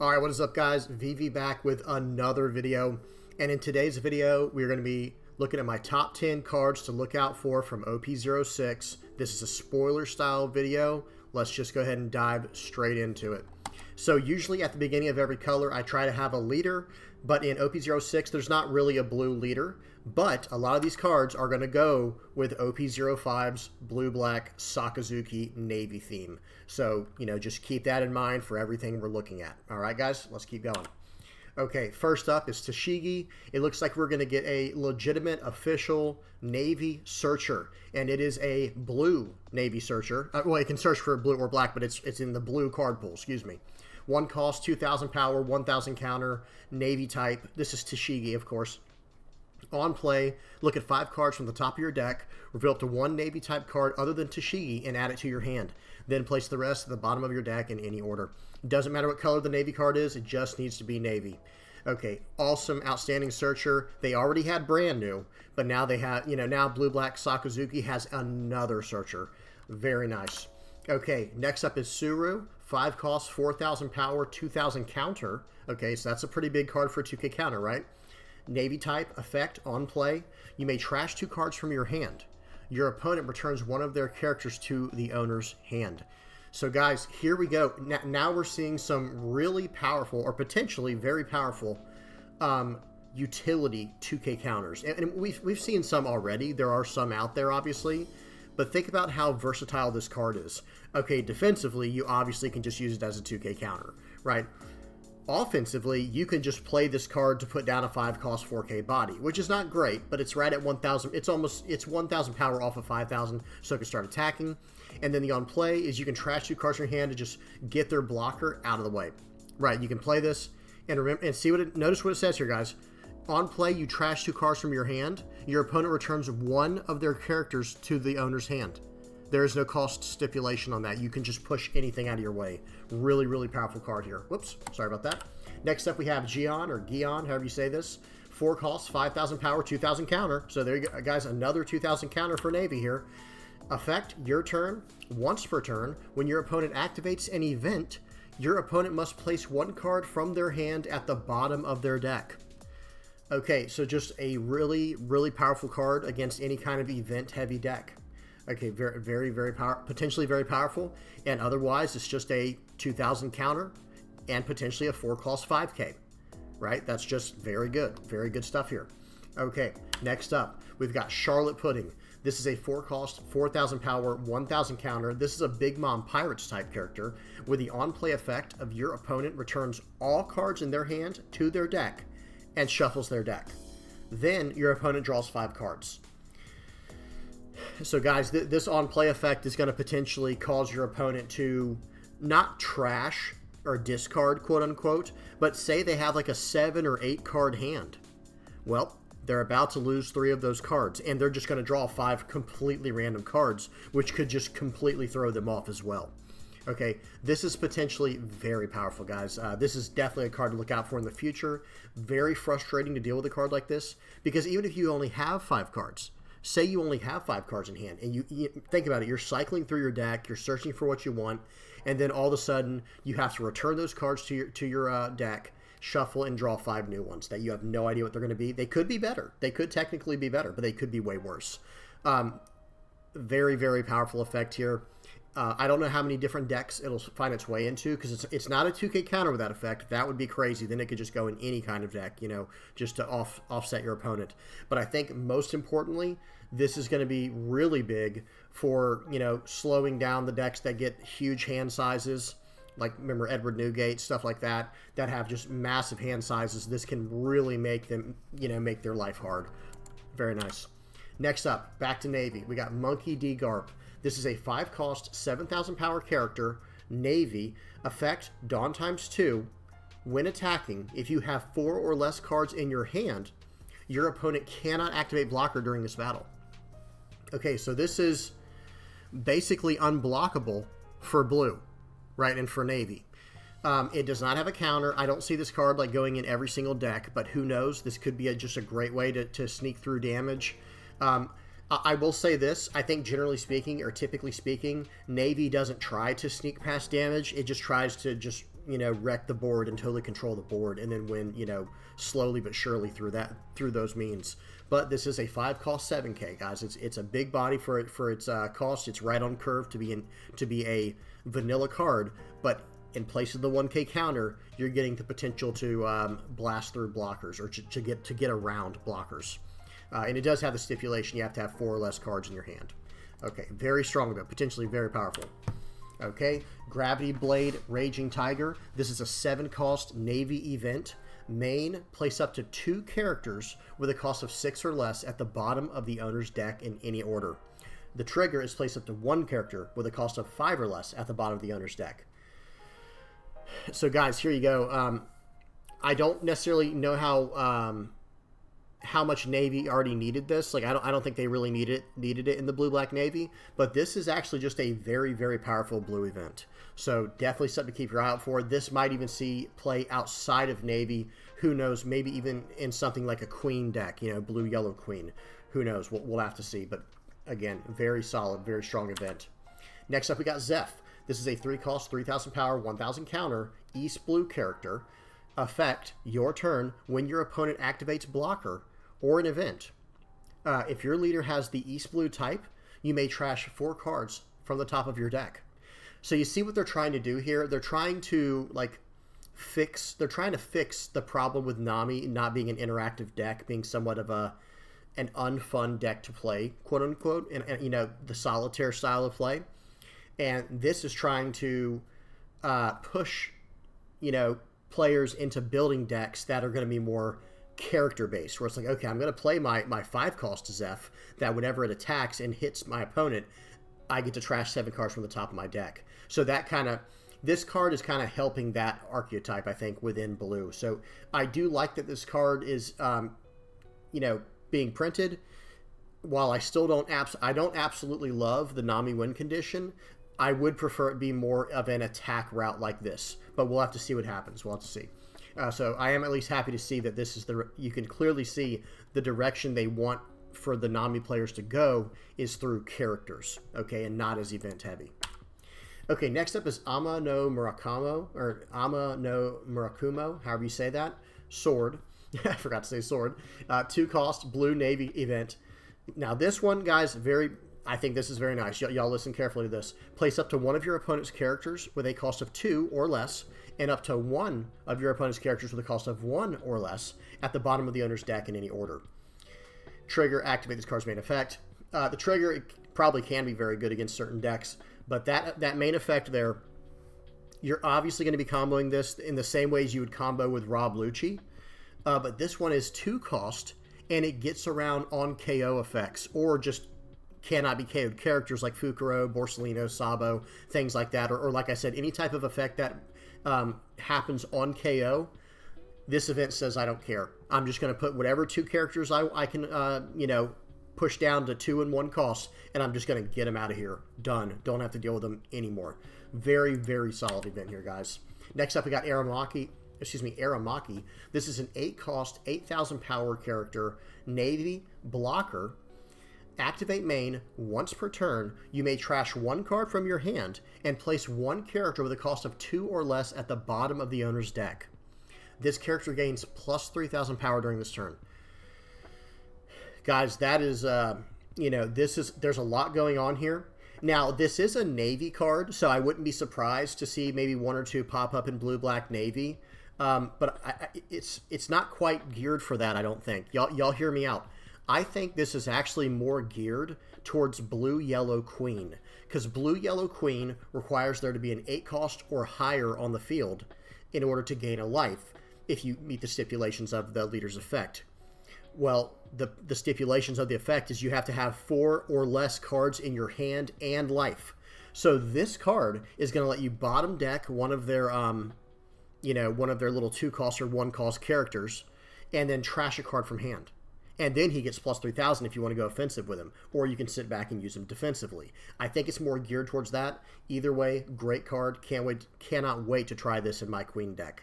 Alright, what is up guys? VV back with another video. And in today's video, we're going to be looking at my top 10 cards to look out for from OP-06. This is a spoiler style video. Let's just go ahead and dive straight into it. So usually at the beginning of every color, I try to have a leader. But in OP-06, there's not really a blue leader. But a lot of these cards are going to go with OP-05's blue-black Sakazuki Navy theme. So, just keep that in mind for everything we're looking at. All right, guys, let's keep going. Okay, first up is Tshigi. It looks like we're going to get a legitimate, official Navy searcher. And it is a blue Navy searcher. Well, it can search for blue or black, but it's in the blue card pool, excuse me. 1 cost, 2,000 power, 1,000 counter, Navy type. This is Tshigi, of course. On play, look at 5 cards from the top of your deck, reveal up to 1 Navy type card other than Tshigi, and add it to your hand. Then place the rest at the bottom of your deck in any order. Doesn't matter what color the Navy card is, it just needs to be Navy. Okay, awesome, outstanding searcher. They already had brand new, but now they have, now blue-black Sakazuki has another searcher. Very nice. Okay, next up is Suru. 5 costs, 4,000 power, 2,000 counter. Okay, so that's a pretty big card for a 2K counter, right? Navy type effect on play. You may trash 2 cards from your hand. Your opponent returns one of their characters to the owner's hand. So guys, here we go. Now we're seeing some really powerful, or potentially very powerful, utility 2K counters. And we've seen some already. There are some out there, obviously. But think about how versatile this card is. Okay, defensively, you obviously can just use it as a 2K counter, right? Offensively, you can just play this card to put down a 5 cost 4K body, which is not great, but it's right at 1,000. It's 1,000 power off of 5,000, so it can start attacking. And then the on play is you can trash 2 cards from your hand to just get their blocker out of the way. Right, you can play this and remember and see notice what it says here, guys. On play, you trash 2 cards from your hand. Your opponent returns one of their characters to the owner's hand. There is no cost stipulation on that. You can just push anything out of your way. Really, really powerful card here. Whoops, sorry about that. Next up, we have Gion, or Gion, however you say this. 4 costs, 5,000 power, 2,000 counter. So there you go, guys, another 2,000 counter for Navy here. Effect, your turn, once per turn. When your opponent activates an event, your opponent must place 1 card from their hand at the bottom of their deck. Okay, so just a really, really powerful card against any kind of event-heavy deck. Okay, very, very, very potentially very powerful, and otherwise it's just a 2,000 counter and potentially a 4 cost 5K, right? That's just very good stuff here. Okay, next up, we've got Charlotte Pudding. This is a 4 cost, 4,000 power, 1,000 counter. This is a Big Mom Pirates type character with the on-play effect of your opponent returns all cards in their hand to their deck and shuffles their deck. Then your opponent draws 5 cards. So guys, this on-play effect is going to potentially cause your opponent to not trash or discard, quote-unquote, but say they have like a 7 or 8 card hand. Well, they're about to lose 3 of those cards, and they're just going to draw 5 completely random cards, which could just completely throw them off as well. Okay, this is potentially very powerful, guys. This is definitely a card to look out for in the future. Very frustrating to deal with a card like this, because even if you only have 5 cards, say you only have 5 cards in hand, and you think about it, you're cycling through your deck, you're searching for what you want, and then all of a sudden you have to return those cards to your deck, shuffle, and draw 5 new ones that you have no idea what they're going to be. They could be better. They could technically be better, but they could be way worse. Very, very powerful effect here. I don't know how many different decks it'll find its way into, because it's not a 2K counter with that effect. That would be crazy. Then it could just go in any kind of deck, just to offset your opponent. But I think most importantly, this is going to be really big for, slowing down the decks that get huge hand sizes. Like, remember Edward Newgate, stuff like that, that have just massive hand sizes. This can really make them, make their life hard. Very nice. Next up, back to Navy. We got Monkey D. Garp. This is a 5 cost, 7,000 power character, Navy, effect, Dawn ×2. When attacking, if you have 4 or less cards in your hand, your opponent cannot activate blocker during this battle. Okay, so this is basically unblockable for blue, right, and for Navy. It does not have a counter. I don't see this card like going in every single deck, but who knows? This could be just a great way to sneak through damage. I will say this, I think generally speaking, or typically speaking, Navy doesn't try to sneak past damage. It just tries to wreck the board and totally control the board, and then win, slowly but surely through those means. But this is a 5-cost 7K, guys. It's a big body for its cost. It's right on curve to be a vanilla card, but in place of the 1K counter, you're getting the potential to blast through blockers, or to get around blockers. And it does have the stipulation you have to have 4 or less cards in your hand. Okay, very strong event, potentially very powerful. Okay, Gravity Blade Raging Tiger. This is a 7-cost Navy event. Main, place up to 2 characters with a cost of 6 or less at the bottom of the owner's deck in any order. The trigger is place up to 1 character with a cost of 5 or less at the bottom of the owner's deck. So guys, here you go. I don't necessarily know how much Navy already needed this. Like, I don't think they really needed it in the blue-black Navy, but this is actually just a very, very powerful blue event. So definitely something to keep your eye out for. This might even see play outside of Navy. Who knows? Maybe even in something like a Queen deck, blue-yellow Queen. Who knows? We'll have to see. But again, very solid, very strong event. Next up, we got Zeff. This is a 3-cost, 3,000 power, 1,000 counter, East Blue character. Effect, your turn, when your opponent activates blocker or an event. If your leader has the East Blue type, you may trash 4 cards from the top of your deck. So you see what they're trying to do here? They're trying to fix the problem with Nami not being an interactive deck, being somewhat of an unfun deck to play, quote unquote, and the solitaire style of play. And this is trying to push, players into building decks that are going to be more character-based, where it's like, okay, I'm going to play my 5-cost Zeff that whenever it attacks and hits my opponent, I get to trash 7 cards from the top of my deck. So this card is kind of helping that archetype, I think, within blue. So I do like that this card is, being printed. While I still don't absolutely love the Nami win condition, I would prefer it be more of an attack route like this. But we'll have to see what happens. We'll have to see. So I am at least happy to see that this is you can clearly see the direction they want for the Nami players to go is through characters, okay, and not as event heavy. Okay, next up is Amno Moramo, however you say that. Sword. I forgot to say sword. 2-cost blue Navy event. Now this one, guys, I think this is very nice. Y'all listen carefully to this. Place up to 1 of your opponent's characters with a cost of 2 or less, and up to 1 of your opponent's characters with a cost of 1 or less at the bottom of the owner's deck in any order. Trigger, activate this card's main effect. The trigger probably can be very good against certain decks, but that main effect there, you're obviously going to be comboing this in the same ways you would combo with Rob Lucci, but this one is 2-cost, and it gets around on KO effects, or just cannot be KO'd characters like Fukuro, Borsellino, Sabo, things like that, or like I said, any type of effect that happens on KO. This event says, I don't care. I'm just going to put whatever 2 characters I can, push down to 2 and 1 cost, and I'm just going to get them out of here. Done. Don't have to deal with them anymore. Very, very solid event here, guys. Next up, we got Aramaki. This is an 8-cost, 8,000 power character, Navy blocker. Activate main once per turn. You may trash 1 card from your hand and place 1 character with a cost of 2 or less at the bottom of the owner's deck. This character gains plus 3,000 power during this turn. Guys, that is, there's a lot going on here. Now, this is a Navy card, so I wouldn't be surprised to see maybe 1 or 2 pop up in blue-black Navy. But it's not quite geared for that, I don't think. Y'all hear me out. I think this is actually more geared towards blue-yellow Queen, because blue-yellow Queen requires there to be an 8-cost or higher on the field in order to gain a life if you meet the stipulations of the leader's effect. Well, the stipulations of the effect is you have to have 4 or less cards in your hand and life. So this card is going to let you bottom deck one of their little 2-cost or 1-cost characters, and then trash a card from hand. And then he gets plus 3,000 if you want to go offensive with him, or you can sit back and use him defensively. I think it's more geared towards that. Either way, great card. Cannot wait to try this in my Queen deck.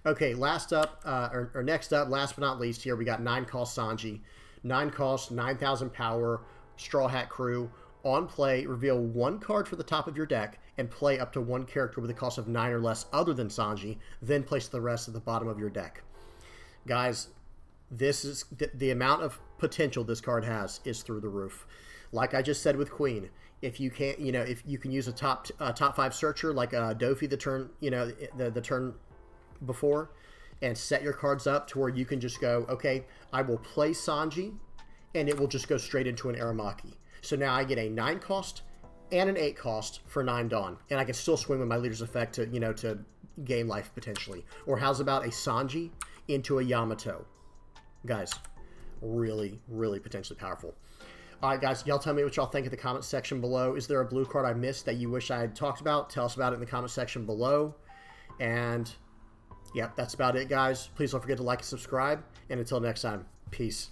Okay, next up, last but not least, here we got 9-cost Sanji. 9-cost, 9,000 power, Straw Hat Crew. On play, reveal 1 card for the top of your deck and play up to one character with a cost of 9 or less other than Sanji, then place the rest at the bottom of your deck. Guys, this is the amount of potential this card has is through the roof. Like I just said with Queen, if you can't, if you can use a top 5 searcher like Dofi the turn, the turn before, and set your cards up to where you can just go, okay, I will play Sanji, and it will just go straight into an Aramaki. So now I get a 9 cost and an 8 cost for 9 Dawn, and I can still swing with my Leader's Effect to, to gain life potentially. Or how's about a Sanji into a Yamato? Guys, really, really potentially powerful. All right, guys, y'all tell me what y'all think in the comment section below. Is there a blue card I missed that you wish I had talked about? Tell us about it in the comment section below. And, yeah, that's about it, guys. Please don't forget to like and subscribe. And until next time, peace.